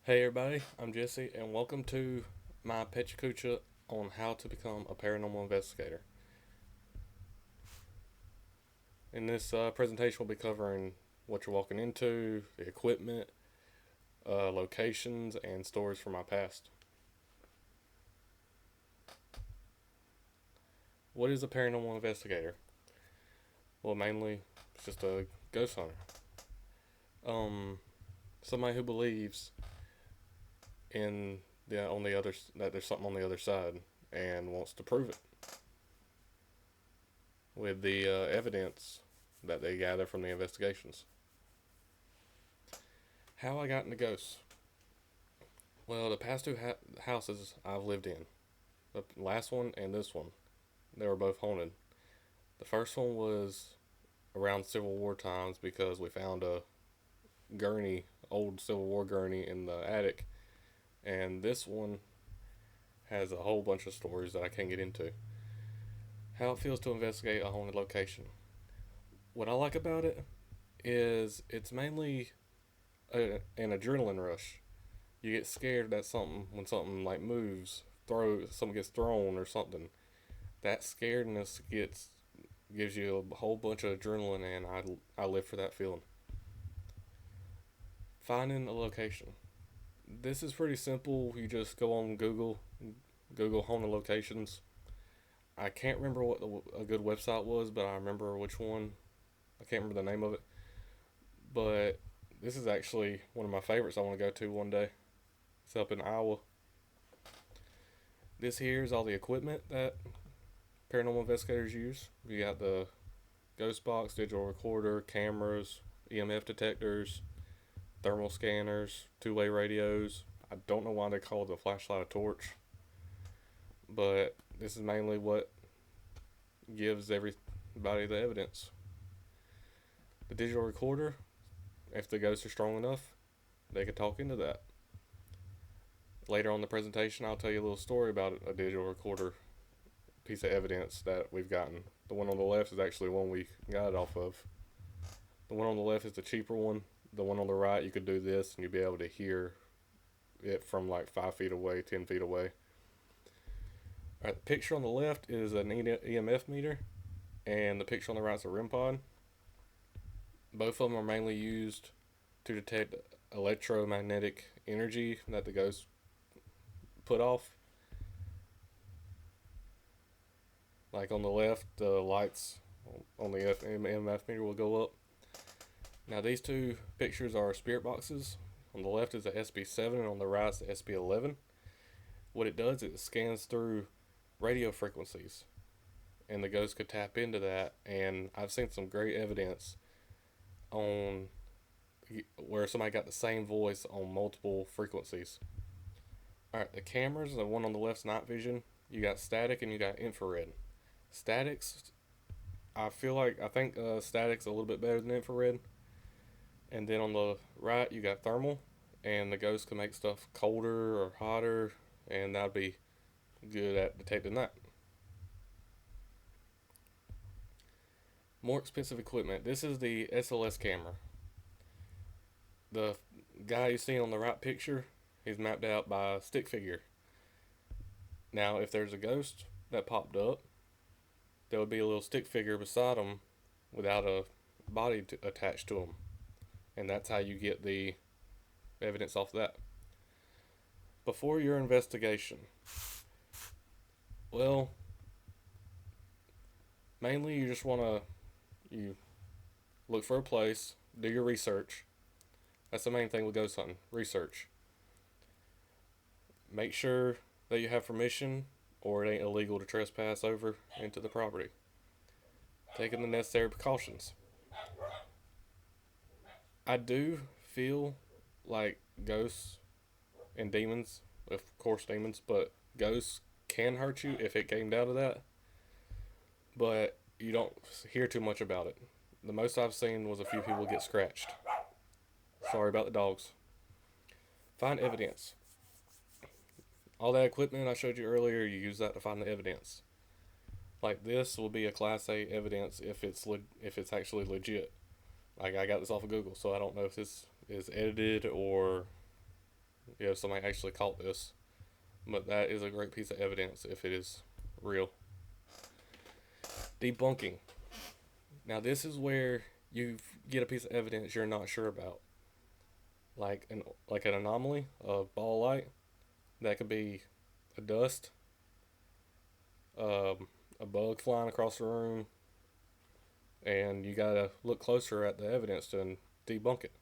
Hey everybody, I'm Jesse, and welcome to my Pecha Kucha on how to become a paranormal investigator. In this presentation, we'll be covering what you're walking into, the equipment, locations, and stories from my past. What is a paranormal investigator? Well, mainly, it's just a ghost hunter. Um, Somebody who believes in that there's something on the other side and wants to prove it with the evidence that they gather from the investigations. How I got into ghosts? Well, the past two houses I've lived in, the last one and this one, they were both haunted. The first one was around Civil War times because we found a gurney, old Civil War gurney in the attic, and this one has a whole bunch of stories that I can't get into. How it feels to investigate a haunted location. What I like about it is it's mainly an adrenaline rush. You get scared that something when something like moves, something gets thrown or something. That scaredness gives you a whole bunch of adrenaline, and I live for that feeling. Finding a location. This is pretty simple. You just go on Google haunted locations. I can't remember what a good website was, but I remember which one. I can't remember the name of it, but this is actually one of my favorites. I want to go to one day. It's up in Iowa. This here is all the equipment that paranormal investigators use. You got the ghost box, digital recorder, cameras, EMF detectors, thermal scanners, two-way radios. I don't know why they call it a flashlight a torch, but this is mainly what gives everybody the evidence. The digital recorder, if the ghosts are strong enough, they could talk into that. Later on in the presentation, I'll tell you a little story about a digital recorder piece of evidence that we've gotten. The one on the left is actually one we got it off of. The one on the left is the cheaper one. The one on the right, you could do this and you'd be able to hear it from like 5 feet away, 10 feet away. All right, the picture on the left is an EMF meter, and the picture on the right is a REM pod. Both of them are mainly used to detect electromagnetic energy that the ghosts put off. Like on the left, the lights on the EMF meter will go up. Now these two pictures are spirit boxes. On the left is the SB7 and on the right is the SB11. What it does is it scans through radio frequencies, and the ghost could tap into that. And I've seen some great evidence on where somebody got the same voice on multiple frequencies. All right, the cameras, the one on the left's night vision. You got static and you got infrared. Statics, I think static's a little bit better than infrared. And then on the right, you got thermal, and the ghost can make stuff colder or hotter, and that'd be good at detecting that. More expensive equipment. This is the SLS camera. The guy you see on the right picture, he's mapped out by a stick figure. Now, if there's a ghost that popped up, there would be a little stick figure beside him without a body attached to him. And that's how you get the evidence off that. Before your investigation, well, mainly you just want you look for a place, do your research. That's the main thing with ghost hunting, research. Make sure that you have permission or it ain't illegal to trespass over into the property. Taking the necessary precautions. I do feel like ghosts and demons, of course demons, but ghosts can hurt you if it came down to that. But you don't hear too much about it. The most I've seen was a few people get scratched. Sorry about the dogs. Find evidence. All that equipment I showed you earlier, you use that to find the evidence. Like this will be a Class A evidence if it's actually legit. Like I got this off of Google, so I don't know if this is edited or somebody actually caught this. But that is a great piece of evidence if it is real. Debunking. Now this is where you get a piece of evidence you're not sure about, like an anomaly, a ball light that could be a dust, a bug flying across the room, and you gotta look closer at the evidence to debunk it.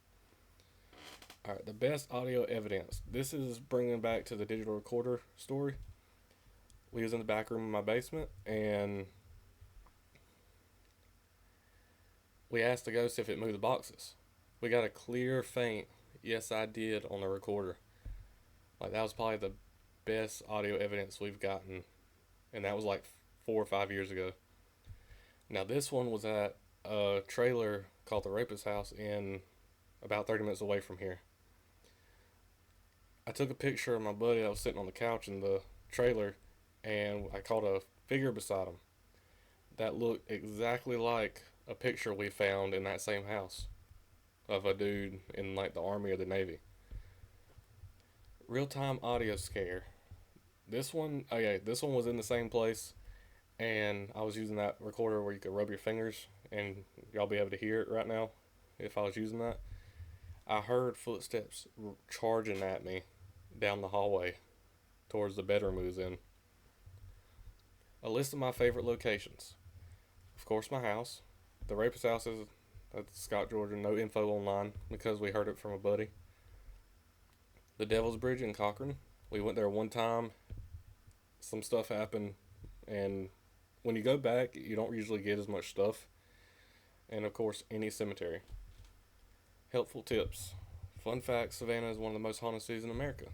All right, the best audio evidence. This is bringing back to the digital recorder story. We was in the back room of my basement, and we asked the ghost if it moved the boxes. We got a clear, faint "yes, I did" on the recorder. Like that was probably the best audio evidence we've gotten, and that was like 4 or 5 years ago. Now this one was at a trailer called the Rapist House in about 30 minutes away from here. I took a picture of my buddy that was sitting on the couch in the trailer, and I caught a figure beside him that looked exactly like a picture we found in that same house of a dude in like the Army or the Navy. Real time audio scare. This one was in the same place, and I was using that recorder where you could rub your fingers, and y'all be able to hear it right now if I was using that. I heard footsteps charging at me down the hallway towards the bedroom we was in. A list of my favorite locations. Of course, my house. The Rapist House is at Scott, Georgia. No info online because we heard it from a buddy. The Devil's Bridge in Cochran. We went there one time. Some stuff happened, and when you go back, you don't usually get as much stuff. And of course, any cemetery. Helpful tips. Fun fact, Savannah is one of the most haunted cities in America.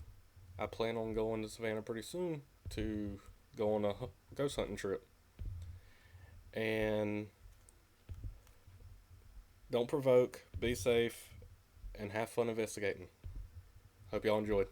I plan on going to Savannah pretty soon to go on a ghost hunting trip. And don't provoke, be safe, and have fun investigating. Hope y'all enjoyed.